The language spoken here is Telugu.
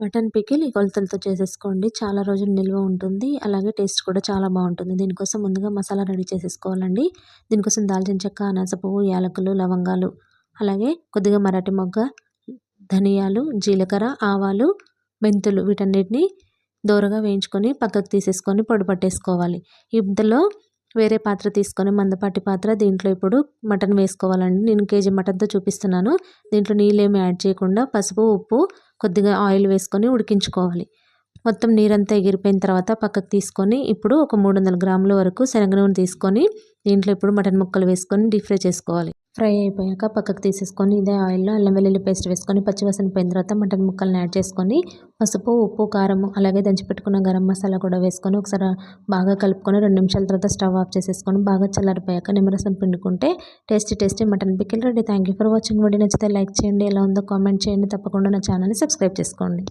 మటన్ పికిల్ ఈ కొలతలతో చేసేసుకోండి. చాలా రోజులు నిల్వ ఉంటుంది. అలాగే టేస్ట్ కూడా చాలా బాగుంటుంది. దీనికోసం ముందుగా మసాలా రెడీ చేసేసుకోవాలండి. దీనికోసం దాల్చిన చెక్క, అనాస పువ్వు, యాలకులు, లవంగాలు, అలాగే కొద్దిగా మరాఠీ మొగ్గ, ధనియాలు, జీలకర్ర, ఆవాలు, మెంతులు వీటన్నిటిని దోరగా వేయించుకొని పక్కకు తీసేసుకొని పొడి పట్టేసుకోవాలి. ఇందులో వేరే పాత్ర తీసుకొని మందపాటి పాత్ర దీంట్లో ఇప్పుడు మటన్ వేసుకోవాలండి. నేను కేజీ మటన్తో చూపిస్తున్నాను. దీంట్లో నీళ్ళేమి యాడ్ చేయకుండా పసుపు, ఉప్పు, కొద్దిగా ఆయిల్ వేసుకొని ఉడికించుకోవాలి. మొత్తం నీరంతా ఎగిరిపోయిన తర్వాత పక్కకు తీసుకొని ఇప్పుడు ఒక 300 గ్రాముల వరకు శనగ నూనె తీసుకొని దీంట్లో ఇప్పుడు మటన్ ముక్కలు వేసుకొని డీప్ ఫ్రై చేసుకోవాలి. ఫ్రై అయిపోయాక పక్కకు తీసేసుకొని ఇదే ఆయిల్లో అల్లం వెల్లుల్లి పేస్ట్ వేసుకొని పచ్చివాసన పోయిన తర్వాత మటన్ ముక్కల్ని యాడ్ చేసుకొని పసుపు, ఉప్పు, కారం అలాగే దంచిపెట్టుకున్న గరం మసాలా కూడా వేసుకొని ఒకసారి బాగా కలుపుకొని 2 నిమిషాల తర్వాత స్టవ్ ఆఫ్ చేసేసుకొని బాగా చల్లారిపోయాక నిమ్మరసం పిండుకుంటే tasty mutton pickle ready. Thank you for watching. Video నచ్చితే లైక్ చేయండి. ఎలా ఉందో కామెంట్ చేయండి. తప్పకుండా నా ఛానల్ని సబ్స్క్రైబ్ చేసుకోండి.